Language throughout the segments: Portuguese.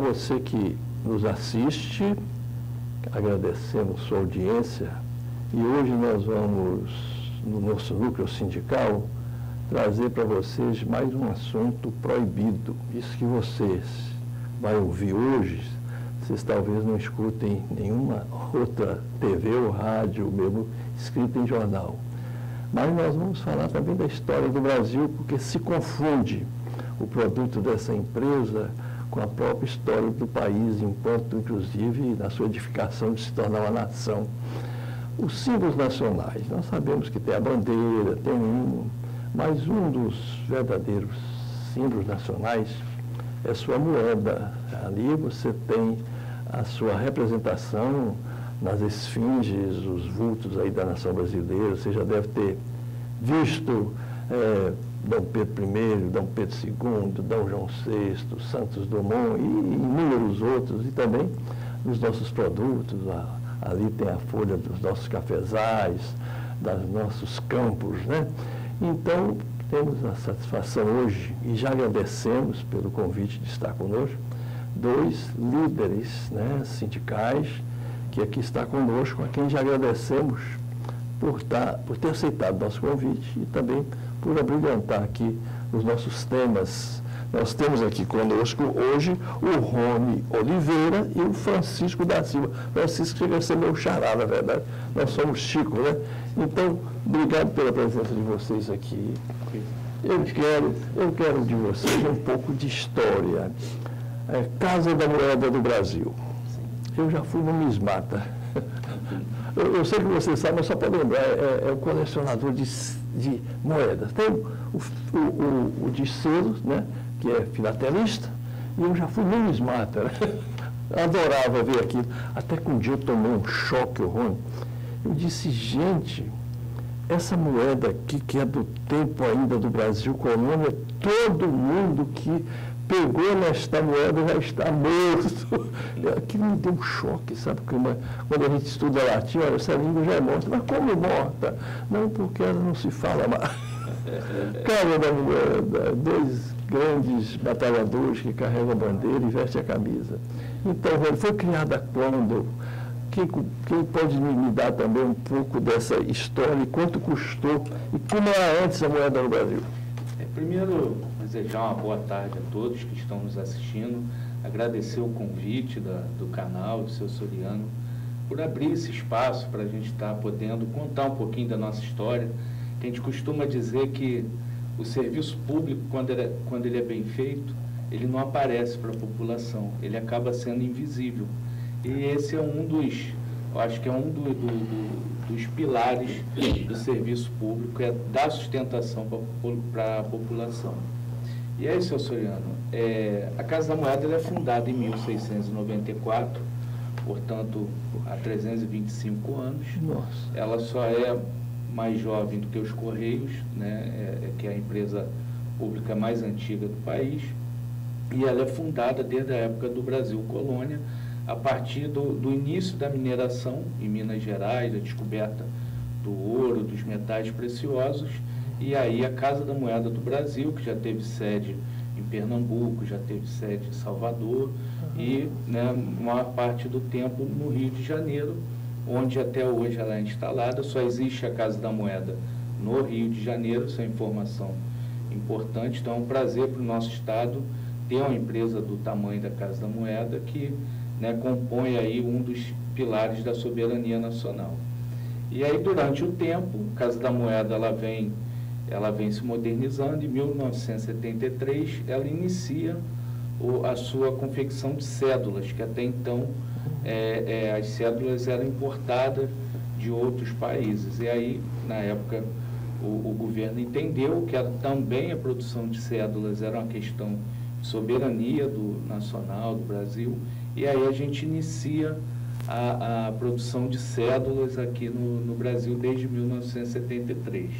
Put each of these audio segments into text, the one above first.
você que nos assiste, agradecemos sua audiência e hoje nós vamos, no nosso núcleo sindical, trazer para vocês mais um assunto proibido. Isso que vocês vão ouvir hoje, vocês talvez não escutem nenhuma outra TV ou rádio, mesmo escrita em jornal. Mas nós vamos falar também da história do Brasil, porque se confunde o produto dessa empresa com a própria história do país, enquanto, inclusive, na sua edificação de se tornar uma nação. Os símbolos nacionais, nós sabemos que tem a bandeira, tem o hino, mas um dos verdadeiros símbolos nacionais é sua moeda. Ali você tem a sua representação nas esfinges, os vultos aí da nação brasileira. Você já deve ter visto Dom Pedro I, Dom Pedro II, Dom João VI, Santos Dumont e inúmeros outros, e também nos nossos produtos. Ali tem a folha dos nossos cafezais, dos nossos campos, né? Então, temos a satisfação hoje, e já agradecemos pelo convite de estar conosco, dois líderes, né, sindicais, que aqui está conosco, a quem já agradecemos por ter aceitado nosso convite e também por abrilhantar aqui os nossos temas. Nós temos aqui conosco hoje o Rony Oliveira e o Francisco da Silva. Francisco chega a ser meu xará, na verdade. Nós somos Chico, né? Então, obrigado pela presença de vocês aqui. Eu quero de vocês um pouco de história. Casa da Moeda do Brasil. Eu já fui numismata. Eu sei que vocês sabem, mas só para lembrar, é o colecionador de moedas. Tem o de selos, né, que é filatelista, e eu já fui numismata. Né? Adorava ver aquilo. Até que um dia eu tomei um choque, Rony. Eu disse, gente, essa moeda aqui, que é do tempo ainda do Brasil colônia, todo mundo que pegou nesta moeda já está morto. Aquilo me deu um choque, sabe? Porque quando a gente estuda latim, olha, essa língua já é morta. Mas como morta? Não, porque ela não se fala mais. Casa da Moeda, dois grandes batalhadores que carregam a bandeira e vestem a camisa. Então, foi criada quando? Quem pode me dar também um pouco dessa história e quanto custou e como era antes a moeda no Brasil? Primeiro, desejar uma boa tarde a todos que estão nos assistindo, agradecer o convite do canal, do seu Soriano, por abrir esse espaço para a gente estar podendo contar um pouquinho da nossa história. A gente costuma dizer que o serviço público, quando ele é bem feito, ele não aparece para a população, ele acaba sendo invisível. E esse é eu acho que é um dos pilares do serviço público, é dar sustentação para a população. E aí, seu Soriano, a Casa da Moeda ela é fundada em 1694, portanto, há 325 anos. Nossa. Ela só é mais jovem do que os Correios, né, que é a empresa pública mais antiga do país, e ela é fundada desde a época do Brasil colônia, a partir do início da mineração em Minas Gerais, a descoberta do ouro, dos metais preciosos, e aí a Casa da Moeda do Brasil, que já teve sede em Pernambuco, já teve sede em Salvador, e né, maior parte do tempo no Rio de Janeiro, onde até hoje ela é instalada. Só existe a Casa da Moeda no Rio de Janeiro, essa é informação importante. Então é um prazer para o nosso Estado ter uma empresa do tamanho da Casa da Moeda que compõe aí um dos pilares da soberania nacional. E aí, durante o tempo, a Casa da Moeda ela vem se modernizando. Em 1973, ela inicia a sua confecção de cédulas, que até então as cédulas eram importadas de outros países. E aí, na época, o governo entendeu que também a produção de cédulas era uma questão de soberania nacional do Brasil. E aí a gente inicia a produção de cédulas aqui no Brasil desde 1973.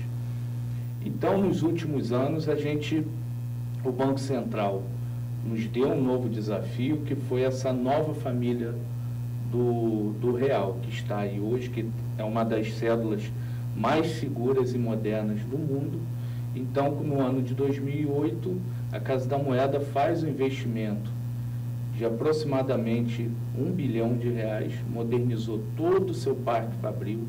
Então, nos últimos anos, o Banco Central nos deu um novo desafio, que foi essa nova família do real, que está aí hoje, que é uma das cédulas mais seguras e modernas do mundo. Então, no ano de 2008, a Casa da Moeda faz um investimento de aproximadamente R$ 1 bilhão, modernizou todo o seu parque fabril,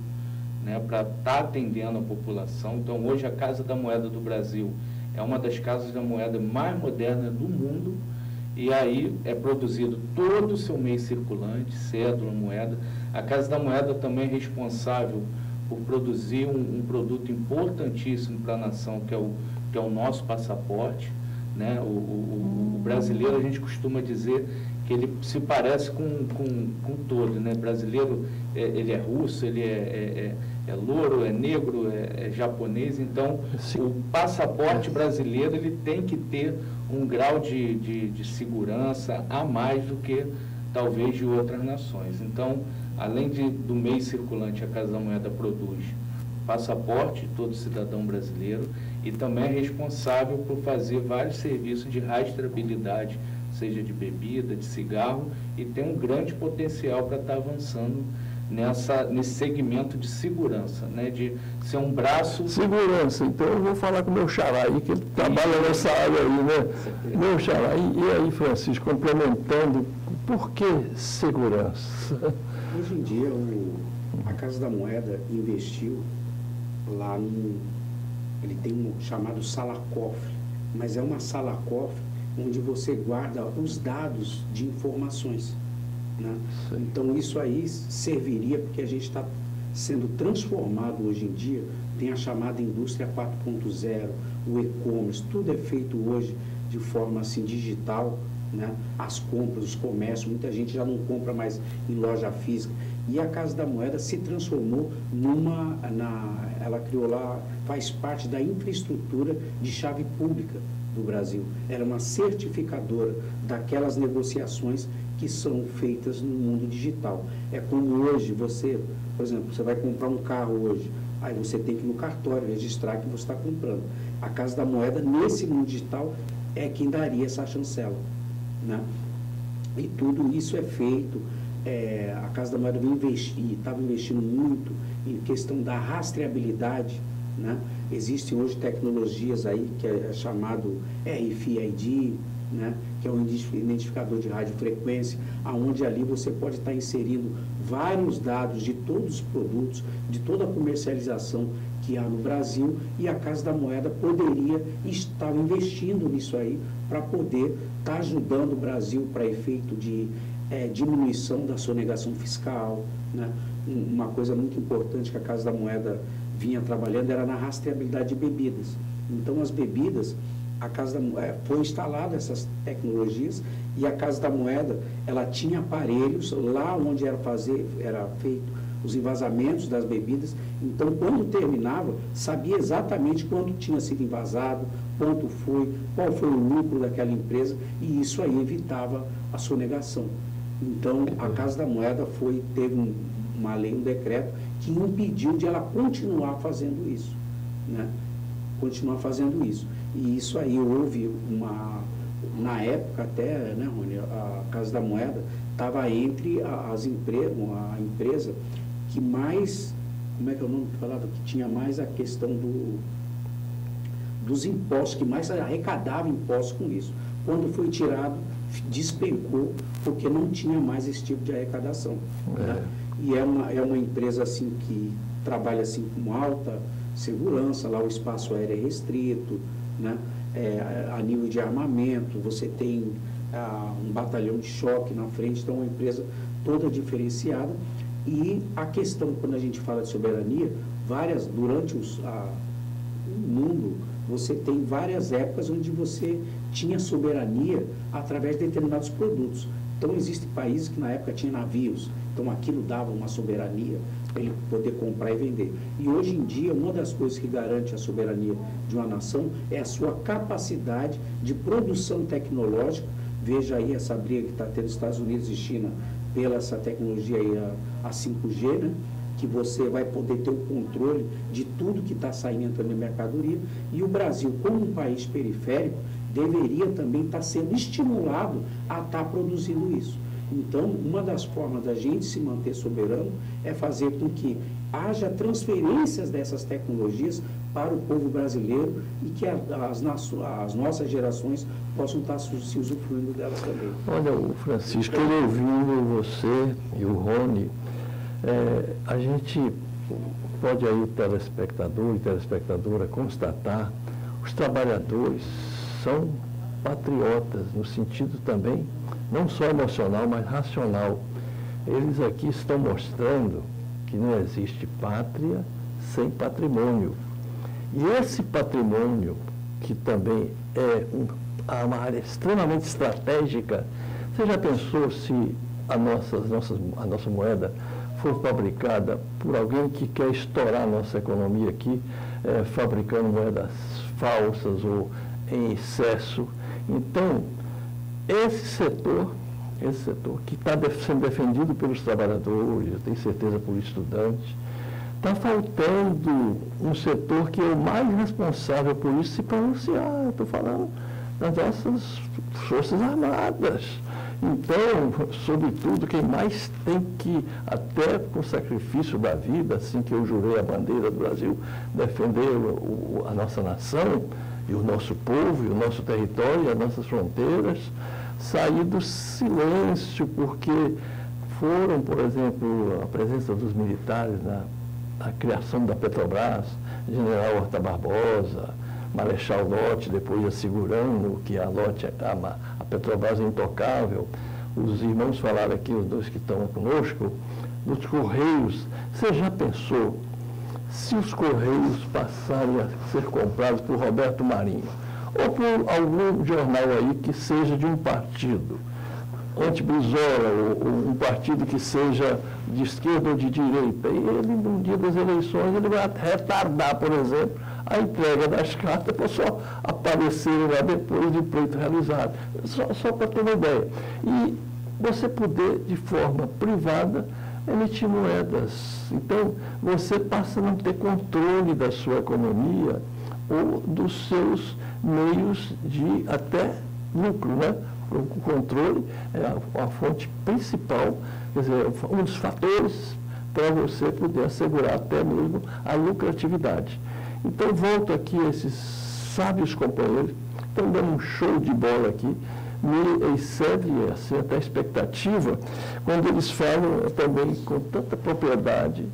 né, para estar atendendo a população. Então, hoje, a Casa da Moeda do Brasil é uma das casas da moeda mais modernas do mundo, e aí é produzido todo o seu meio circulante, cédula, moeda. A Casa da Moeda também é responsável por produzir um produto importantíssimo para a nação, que é o nosso passaporte, né? O brasileiro, a gente costuma dizer que ele se parece com todo, né? Brasileiro, ele é russo, ele é louro, é negro, é japonês. Então, sim, o passaporte brasileiro, ele tem que ter um grau de segurança a mais do que talvez de outras nações. Então, além do meio circulante, a Casa da Moeda produz passaporte de todo cidadão brasileiro e também é responsável por fazer vários serviços de rastreabilidade, seja de bebida, de cigarro, e tem um grande potencial para estar avançando nesse segmento de segurança, né, de ser um braço... Segurança, então eu vou falar com o meu xará aí, que ele trabalha nessa área aí, né? Meu xará, e aí, Francisco, complementando, por que segurança? Hoje em dia, a Casa da Moeda investiu lá ele tem um chamado sala-cofre, mas é uma sala-cofre onde você guarda os dados de informações, né? Então, isso aí serviria, porque a gente está sendo transformado hoje em dia, tem a chamada indústria 4.0, o e-commerce, tudo é feito hoje de forma assim digital, né? As compras, os comércios, muita gente já não compra mais em loja física. E a Casa da Moeda se transformou ela criou lá, faz parte da infraestrutura de chave pública do Brasil. Era uma certificadora daquelas negociações que são feitas no mundo digital. É como hoje você, por exemplo, você vai comprar um carro hoje, aí você tem que ir no cartório registrar que você está comprando. A Casa da Moeda, nesse mundo digital, é quem daria essa chancela, né? E tudo isso é feito. A Casa da Moeda estava investindo muito em questão da rastreabilidade, né? Existem hoje tecnologias aí que é chamado RFID, né? Que é um identificador de radiofrequência, aonde ali você pode estar inserindo vários dados de todos os produtos, de toda a comercialização que há no Brasil, e a Casa da Moeda poderia estar investindo nisso aí para poder estar ajudando o Brasil para efeito de diminuição da sonegação fiscal, né? Uma coisa muito importante que a Casa da Moeda vinha trabalhando era na rastreabilidade de bebidas. Então, as bebidas, a Casa da Moeda foi instalada essas tecnologias, e a Casa da Moeda, ela tinha aparelhos lá onde era feito os envasamentos das bebidas. Então, quando terminava, sabia exatamente quando tinha sido invasado, quanto foi, qual foi o lucro daquela empresa, e isso aí evitava a sonegação. Então, a Casa da Moeda teve uma lei, um decreto, que impediu de ela continuar fazendo isso, né? Continuar fazendo isso. E isso aí houve na época até, né, Rony, a Casa da Moeda estava entre a empresa que mais, como é que é o nome que falava? Que tinha mais a questão dos impostos, que mais arrecadava impostos com isso. Quando foi tirado, despencou, porque não tinha mais esse tipo de arrecadação, né? E é uma empresa assim que trabalha assim com alta segurança, lá o espaço aéreo é restrito, né? A nível de armamento, você tem um batalhão de choque na frente, então é uma empresa toda diferenciada. E a questão, quando a gente fala de soberania, durante o mundo, você tem várias épocas onde você tinha soberania através de determinados produtos. Então, existem países que na época tinham navios, então aquilo dava uma soberania para ele poder comprar e vender. E hoje em dia, uma das coisas que garante a soberania de uma nação é a sua capacidade de produção tecnológica. Veja aí essa briga que está tendo Estados Unidos e China pela essa tecnologia aí, a 5G, né? Que você vai poder ter o controle de tudo que está saindo entrando em mercadoria. E o Brasil, como um país periférico, deveria também estar sendo estimulado a estar produzindo isso. Então, uma das formas da gente se manter soberano é fazer com que haja transferências dessas tecnologias para o povo brasileiro e que as nossas gerações possam estar se usufruindo delas também. Olha, o Francisco, eu ouvindo você e o Rony, a gente pode aí, telespectador e telespectadora, constatar, os trabalhadores são patriotas, no sentido também, não só emocional, mas racional. Eles aqui estão mostrando que não existe pátria sem patrimônio. E esse patrimônio, que também é uma área extremamente estratégica, você já pensou se a nossa moeda for fabricada por alguém que quer estourar a nossa economia aqui, fabricando moedas falsas ou em excesso? Então, esse setor que está sendo defendido pelos trabalhadores, eu tenho certeza por estudantes, está faltando um setor que é o mais responsável por isso se pronunciar. Eu estou falando das nossas Forças Armadas. Então, sobretudo, quem mais tem que, até com o sacrifício da vida, assim que eu jurei a bandeira do Brasil, defender a nossa nação e o nosso povo, e o nosso território, e as nossas fronteiras, sair do silêncio, porque foram, por exemplo, a presença dos militares na criação da Petrobras, General Horta Barbosa, Marechal Lott, depois assegurando que a Petrobras é intocável. Os irmãos falaram aqui, os dois que estão conosco, dos Correios. Você já pensou se os Correios passarem a ser comprados por Roberto Marinho ou por algum jornal aí que seja de um partido, anti-Brizola, ou um partido que seja de esquerda ou de direita, e ele, no dia das eleições, ele vai retardar, por exemplo, a entrega das cartas para só aparecerem lá depois de pleito realizado. Só para ter uma ideia. E você poder, de forma privada, emitir moedas. Então, você passa a não ter controle da sua economia ou dos seus meios de até lucro, né? O controle é a fonte principal, quer dizer, um dos fatores para você poder assegurar até mesmo a lucratividade. Então, volto aqui a esses sábios companheiros, estão dando um show de bola aqui, me excede assim, até a expectativa, quando eles falam também com tanta propriedade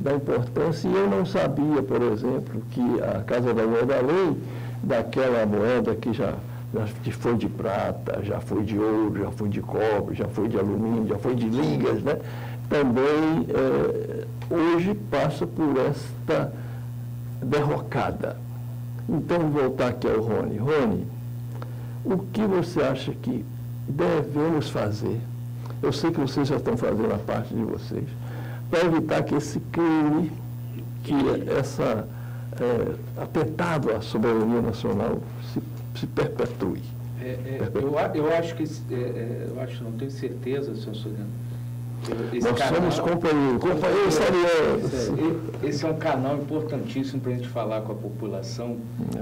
da importância, e eu não sabia, por exemplo, que a Casa da Moeda, além daquela moeda que já foi de prata, já foi de ouro, já foi de cobre, já foi de alumínio, já foi de ligas, né? Também hoje passa por esta derrocada. Então, voltar aqui ao Rony. Rony, o que você acha que devemos fazer? Eu sei que vocês já estão fazendo a parte de vocês, para evitar que esse crime, que essa atentado à soberania nacional se perpetue. Eu acho que, não tenho certeza, senhor Soriano. Nós somos companheiros seriosos. Esse é um canal importantíssimo para a gente falar com a população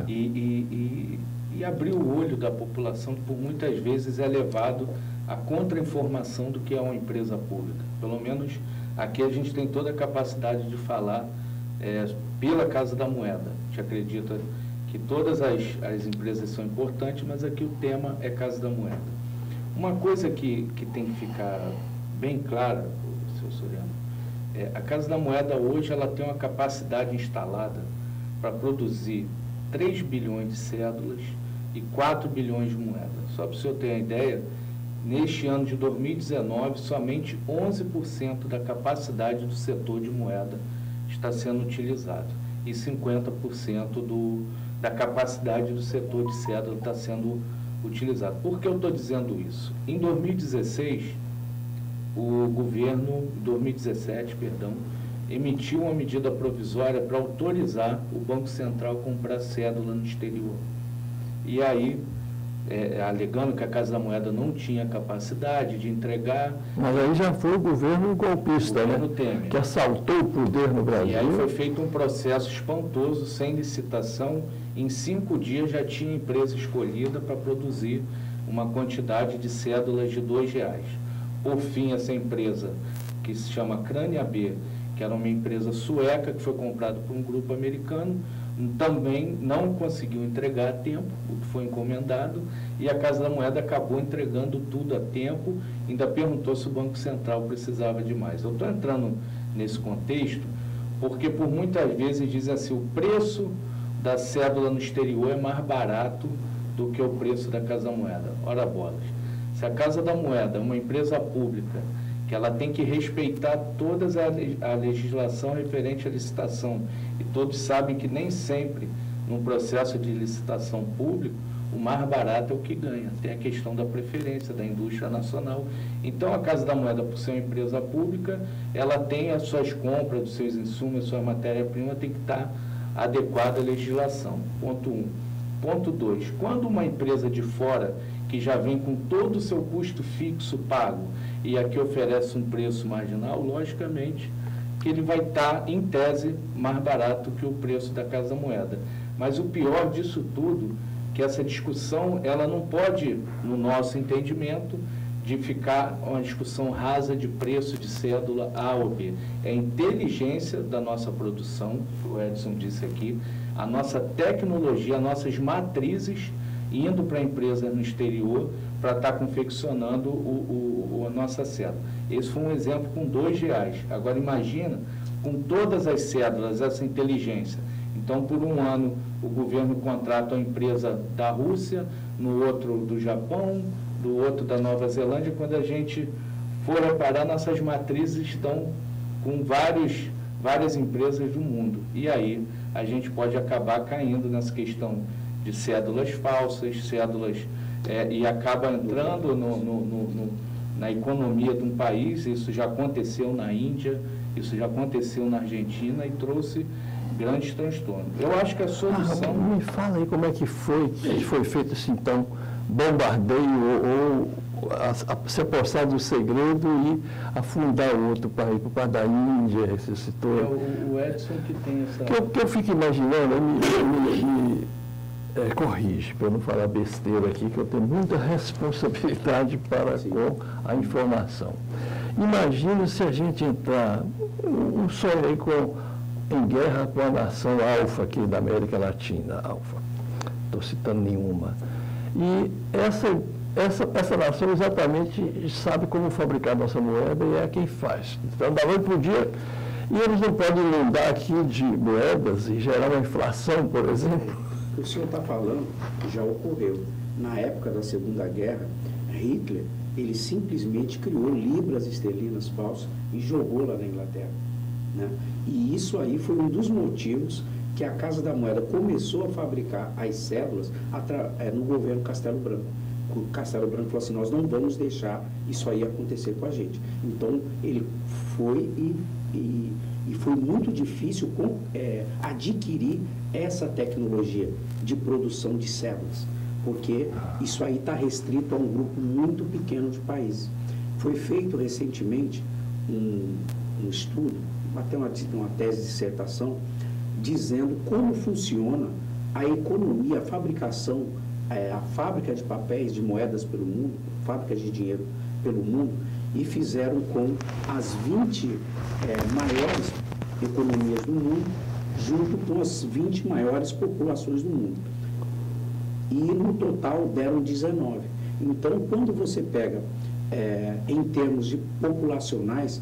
e abrir o olho da população, que por muitas vezes é levado à contra-informação do que é uma empresa pública. Pelo menos aqui a gente tem toda a capacidade de falar pela Casa da Moeda. A gente acredita que todas as empresas são importantes, mas aqui o tema é Casa da Moeda. Uma coisa que tem que ficar bem clara, senhor Soriano, a Casa da Moeda hoje ela tem uma capacidade instalada para produzir 3 bilhões de cédulas e 4 bilhões de moedas. Só para o senhor ter uma ideia, neste ano de 2019, somente 11% da capacidade do setor de moeda está sendo utilizado e 50% da capacidade do setor de cédula está sendo utilizado. Por que eu estou dizendo isso? Em 2016, o governo, 2017, emitiu uma medida provisória para autorizar o Banco Central a comprar cédula no exterior. E aí, alegando que a Casa da Moeda não tinha capacidade de entregar... Mas aí já foi o governo golpista, né? Temer, que assaltou o poder no Brasil. E aí foi feito um processo espantoso, sem licitação. Em 5 dias já tinha empresa escolhida para produzir uma quantidade de cédulas de R$2. por fim, essa empresa, que se chama Crânia B, que era uma empresa sueca, que foi comprada por um grupo americano, também não conseguiu entregar a tempo o que foi encomendado, e a Casa da Moeda acabou entregando tudo a tempo, ainda perguntou se o Banco Central precisava de mais. Eu estou entrando nesse contexto porque por muitas vezes dizem assim, o preço da cédula no exterior é mais barato do que o preço da Casa da Moeda. Ora bolas, se a Casa da Moeda é uma empresa pública, que ela tem que respeitar toda a legislação referente à licitação, e todos sabem que nem sempre, num processo de licitação público, o mais barato é o que ganha. Tem a questão da preferência da indústria nacional. Então, a Casa da Moeda, por ser uma empresa pública, ela tem as suas compras, dos seus insumos, a sua matéria-prima, tem que estar adequada à legislação. Ponto 1. Ponto 2. Quando uma empresa de fora, que já vem com todo o seu custo fixo pago, e aqui oferece um preço marginal, logicamente que ele vai estar, em tese, mais barato que o preço da Casa da Moeda. Mas o pior disso tudo, que essa discussão, ela não pode, no nosso entendimento, de ficar uma discussão rasa de preço de cédula A ou B. É a inteligência da nossa produção, o Edson disse aqui, a nossa tecnologia, as nossas matrizes, indo para a empresa no exterior para estar confeccionando a nossa cédula. Esse foi um exemplo com R$2. Agora imagina, com todas as cédulas, essa inteligência. Então, por um ano, o governo contrata uma empresa da Rússia, no outro do Japão, do outro da Nova Zelândia. Quando a gente for reparar, nossas matrizes estão com várias empresas do mundo. E aí a gente pode acabar caindo nessa questão de cédulas falsas, cédulas, e acaba entrando na economia de um país. Isso já aconteceu na Índia, isso já aconteceu na Argentina e trouxe grandes transtornos. Eu acho que a solução... me fala aí como é que foi feito esse, então, bombardeio ou se apossar do segredo e afundar o outro país, por causa da Índia, ressuscitou. O Edson que tem essa... Que eu fico imaginando, corrige, para eu não falar besteira aqui, que eu tenho muita responsabilidade para com a informação. Imagina se a gente entrar, um sonho aí em guerra com a nação alfa aqui da América Latina, alfa, estou citando nenhuma. E essa nação exatamente sabe como fabricar nossa moeda e é quem faz. Então, da noite para o dia, e eles não podem inundar aqui de moedas e gerar uma inflação, por exemplo. O senhor está falando que já ocorreu. Na época da Segunda Guerra, Hitler, ele simplesmente criou libras esterlinas falsas e jogou lá na Inglaterra, né? E isso aí foi um dos motivos que a Casa da Moeda começou a fabricar as cédulas no governo Castelo Branco. O Castelo Branco falou assim, nós não vamos deixar isso aí acontecer com a gente. Então, ele foi e foi muito difícil adquirir essa tecnologia de produção de células, porque isso aí está restrito a um grupo muito pequeno de países. Foi feito recentemente um estudo, até uma tese de dissertação, dizendo como funciona a economia, a fabricação, a fábrica de papéis, de moedas pelo mundo, fábrica de dinheiro pelo mundo, e fizeram com as 20 maiores economias do mundo, junto com as 20 maiores populações do mundo. E no total deram 19. Então, quando você pega, em termos de populacionais,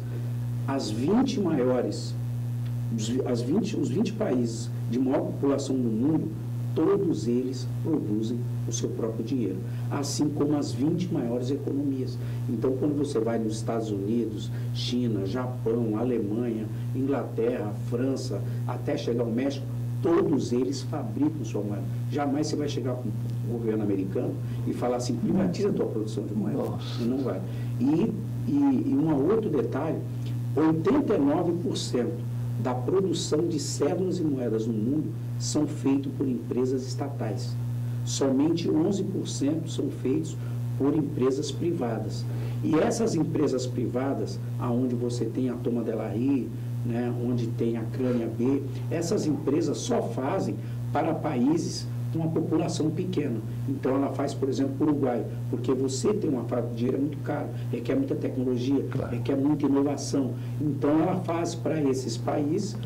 as 20 maiores, os 20 países de maior população do mundo, todos eles produzem o seu próprio dinheiro, assim como as 20 maiores economias. Então, quando você vai nos Estados Unidos, China, Japão, Alemanha, Inglaterra, França, até chegar ao México, todos eles fabricam sua moeda. Jamais você vai chegar com o governo americano e falar assim, privatiza a tua produção de moeda. Nossa. Não vai. E um outro detalhe, 89% da produção de cédulas e moedas no mundo são feitos por empresas estatais. Somente 11% são feitos por empresas privadas. E essas empresas privadas, aonde você tem a Toma Delahaye, né, onde tem a Crânia B, essas empresas só fazem para países uma população pequena. Então ela faz, por exemplo, para o Uruguai, porque você tem uma fábrica de dinheiro é muito caro, requer muita tecnologia, requer muita inovação. Então ela faz para esses países,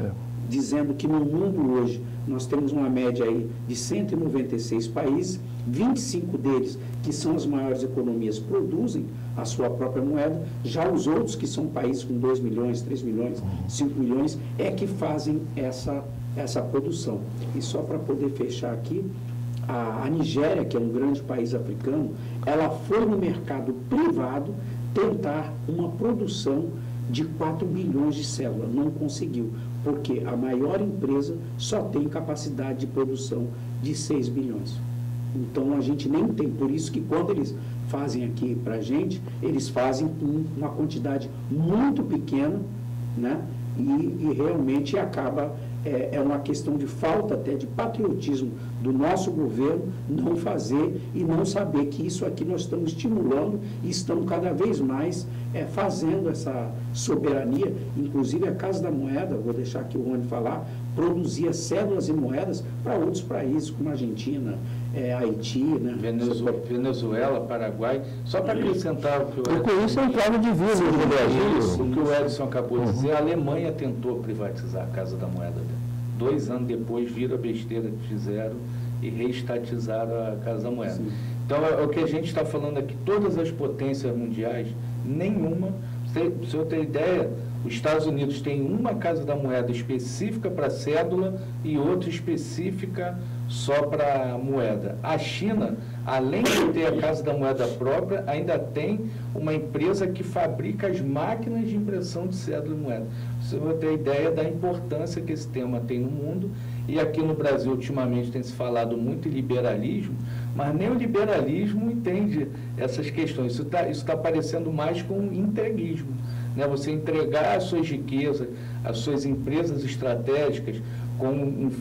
dizendo que no mundo hoje nós temos uma média aí de 196 países, 25 deles, que são as maiores economias, produzem a sua própria moeda, já os outros, que são países com 2 milhões, 3 milhões, 5 milhões, é que fazem essa produção. E só para poder fechar aqui, a Nigéria, que é um grande país africano, ela foi no mercado privado tentar uma produção de 4 bilhões de células, não conseguiu, porque a maior empresa só tem capacidade de produção de 6 bilhões. Então a gente nem tem, por isso que quando eles fazem aqui para a gente, eles fazem com uma quantidade muito pequena, né? E realmente acaba, é uma questão de falta até de patriotismo do nosso governo não fazer e não saber que isso aqui nós estamos estimulando e estamos cada vez mais fazendo essa soberania. Inclusive a Casa da Moeda, vou deixar aqui o Rony falar, produzia cédulas e moedas para outros países, como a Argentina, Haiti, né? Venezuela, Paraguai. Só para acrescentar o que o Edson... E com isso é entrava divisa no Brasil. O que o Edson acabou de dizer, a Alemanha tentou privatizar a Casa da Moeda. 2 anos depois viram a besteira que fizeram e reestatizaram a Casa da Moeda. Sim. Então, é o que a gente está falando aqui, todas as potências mundiais, nenhuma, se o senhor ter ideia, os Estados Unidos têm uma Casa da Moeda específica para cédula e outra específica só para moeda. A China, além de ter a Casa da Moeda própria, ainda tem uma empresa que fabrica as máquinas de impressão de cédula e moeda. Você vai ter ideia da importância que esse tema tem no mundo. E aqui no Brasil, ultimamente, tem se falado muito em liberalismo, mas nem o liberalismo entende essas questões. Isso tá parecendo mais com entreguismo, né? Você entregar as suas riquezas, as suas empresas estratégicas com uma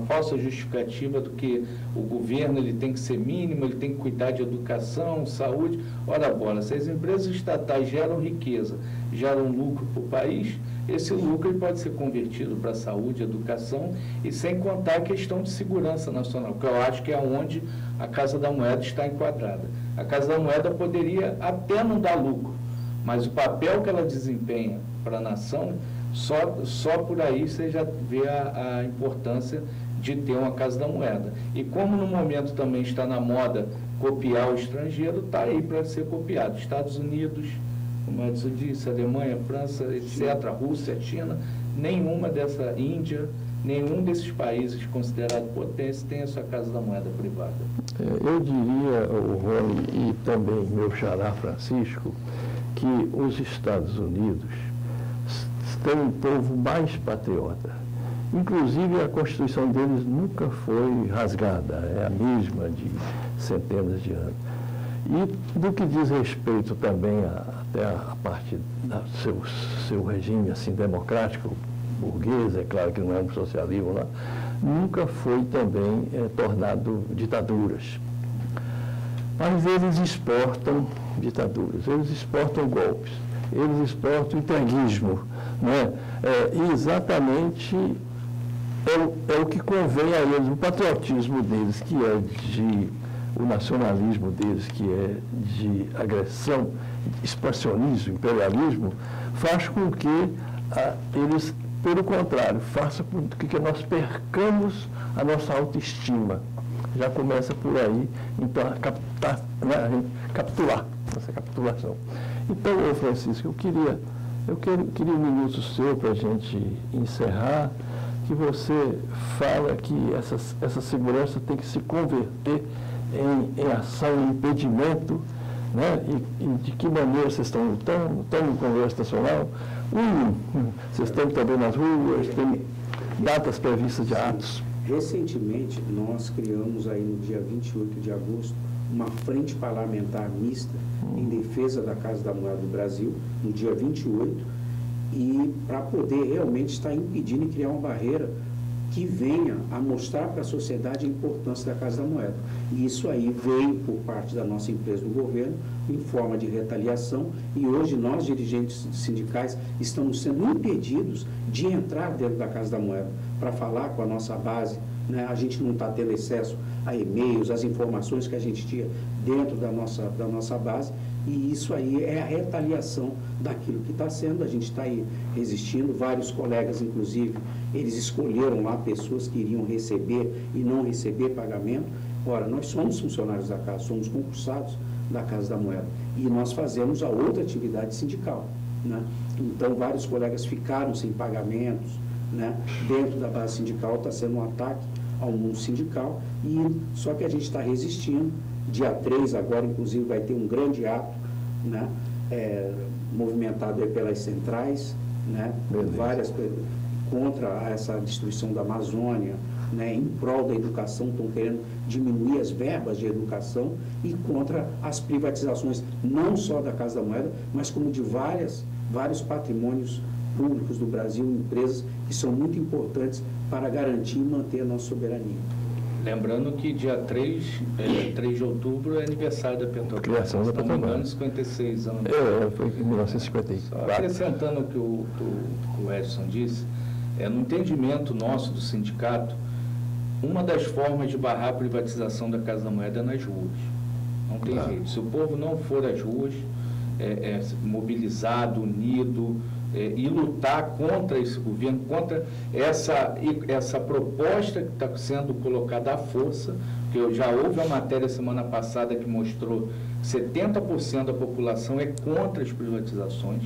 falsa justificativa do que o governo ele tem que ser mínimo, ele tem que cuidar de educação, saúde. Ora bola, se as empresas estatais geram riqueza, geram lucro para o país, esse lucro ele pode ser convertido para saúde, educação e sem contar a questão de segurança nacional, que eu acho que é onde a Casa da Moeda está enquadrada. A Casa da Moeda poderia até não dar lucro, mas o papel que ela desempenha para a nação, só por aí você já vê a importância de ter uma Casa da Moeda. E como no momento também está na moda copiar o estrangeiro, está aí para ser copiado. Estados Unidos, como eu disse, Alemanha, França, etc., Rússia, China, nenhuma dessa Índia, nenhum desses países considerados potência tem a sua Casa da Moeda privada. Eu diria, o Rony e também meu xará Francisco, que os Estados Unidos têm um povo mais patriota. Inclusive, a Constituição deles nunca foi rasgada, é a mesma de centenas de anos. E do que diz respeito também até a parte do seu regime assim, democrático, burguês, é claro que não é um socialismo lá, nunca foi também tornado ditaduras. Mas eles exportam ditaduras, eles exportam golpes, eles exportam entreguismo, né? E exatamente é o que convém a eles, o patriotismo deles, que é o nacionalismo deles, que é de agressão, expansionismo, imperialismo, faz com que eles, pelo contrário, façam com que nós percamos a nossa autoestima. Já começa por aí, então, a capturar, essa capitulação. Então, Francisco, eu queria um minuto seu para a gente encerrar, que você fala que essa segurança tem que se converter em ação, em impedimento, né? E de que maneira vocês estão lutando? Estão no Congresso Nacional? Vocês estão também nas ruas? Tem datas previstas de atos? Recentemente, nós criamos aí no dia 28 de agosto uma frente parlamentar mista em defesa da Casa da Moeda do Brasil, no dia 28, e para poder realmente estar impedindo e criar uma barreira que venha a mostrar para a sociedade a importância da Casa da Moeda. E isso aí veio por parte da nossa empresa do governo, em forma de retaliação, e hoje nós, dirigentes sindicais, estamos sendo impedidos de entrar dentro da Casa da Moeda para falar com a nossa base, né? A gente não está tendo acesso a e-mails, as informações que a gente tinha dentro da nossa base, e isso aí é a retaliação daquilo que está sendo. A gente está aí resistindo, vários colegas, inclusive, eles escolheram lá pessoas que iriam receber e não receber pagamento. Ora, nós somos funcionários da Casa, somos concursados da Casa da Moeda, e nós fazemos a outra atividade sindical, né? Então, vários colegas ficaram sem pagamentos, né? Dentro da base sindical está sendo um ataque ao mundo sindical, e só que a gente está resistindo. Dia 3 agora, inclusive, vai ter um grande ato, né? Movimentado aí pelas centrais, né? Várias contra essa destruição da Amazônia, né? Em prol da educação, estão querendo diminuir as verbas de educação, e contra as privatizações, não só da Casa da Moeda, mas como de vários patrimônios públicos do Brasil, empresas que são muito importantes para garantir e manter a nossa soberania. Lembrando que dia 3 de outubro é aniversário da Petrobras. Criação da Petrobras. Estamos 56 anos. Foi em 1954. Só acrescentando o que o Edson disse, no entendimento nosso do sindicato, uma das formas de barrar a privatização da Casa da Moeda é nas ruas. Não tem jeito. Se o povo não for às ruas, mobilizado, unido, e lutar contra esse governo, contra essa proposta que está sendo colocada à força, porque já houve uma matéria semana passada que mostrou que 70% da população é contra as privatizações.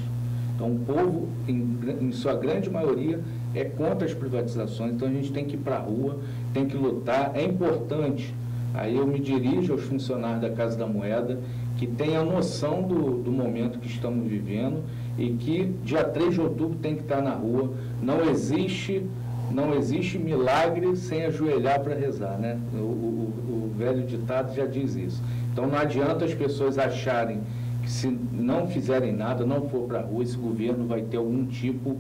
Então, o povo, em sua grande maioria, é contra as privatizações. Então, a gente tem que ir para a rua, tem que lutar. É importante, aí eu me dirijo aos funcionários da Casa da Moeda, que tenham noção do momento que estamos vivendo, e que dia 3 de outubro tem que estar na rua. Não existe milagre sem ajoelhar para rezar, né? O velho ditado já diz isso. Então não adianta as pessoas acharem que se não fizerem nada, não for para a rua, esse governo vai ter algum tipo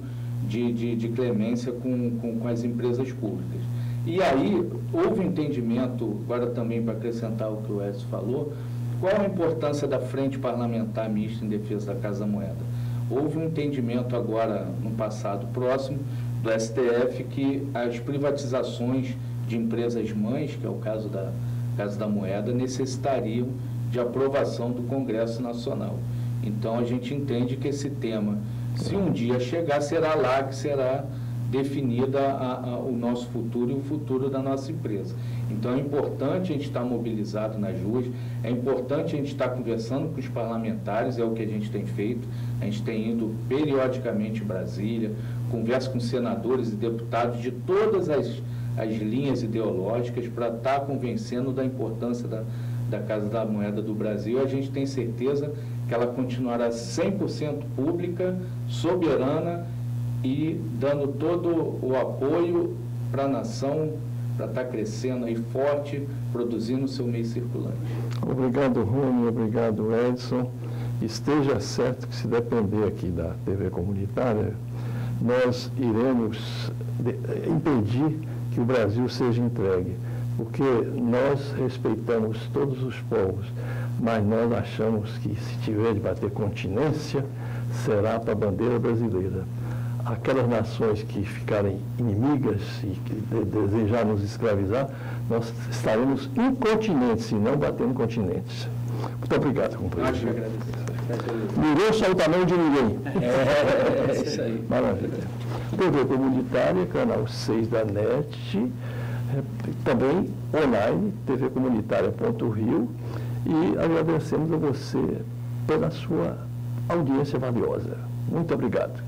de clemência com as empresas públicas. E aí houve um entendimento, agora também para acrescentar o que o Edson falou, qual a importância da Frente Parlamentar Mista em Defesa da Casa da Moeda? Houve um entendimento agora, no passado próximo, do STF, que as privatizações de empresas mães, que é o caso da Casa da Moeda, necessitariam de aprovação do Congresso Nacional. Então, a gente entende que esse tema, se um dia chegar, será lá que será definida o nosso futuro e o futuro da nossa empresa. Então, é importante a gente estar mobilizado nas ruas, é importante a gente estar conversando com os parlamentares, é o que a gente tem feito. A gente tem ido periodicamente em Brasília, conversa com senadores e deputados de todas as linhas ideológicas para estar convencendo da importância da Casa da Moeda do Brasil. A gente tem certeza que ela continuará 100% pública, soberana e dando todo o apoio para a nação, para estar crescendo aí forte, produzindo o seu meio circulante. Obrigado, Rony, obrigado, Edson. Esteja certo que, se depender aqui da TV comunitária, nós iremos impedir que o Brasil seja entregue, porque nós respeitamos todos os povos, mas nós achamos que, se tiver de bater continência, será para a bandeira brasileira. Aquelas nações que ficarem inimigas e que desejar nos escravizar, nós estaremos incontinentes e não batendo continentes. Muito obrigado, companheiro. Acho que agradeço. Ninguém solta o tamanho de ninguém. É isso aí. Maravilha. TV Comunitária, canal 6 da NET, também online, tvcomunitaria.rio, e agradecemos a você pela sua audiência valiosa. Muito obrigado.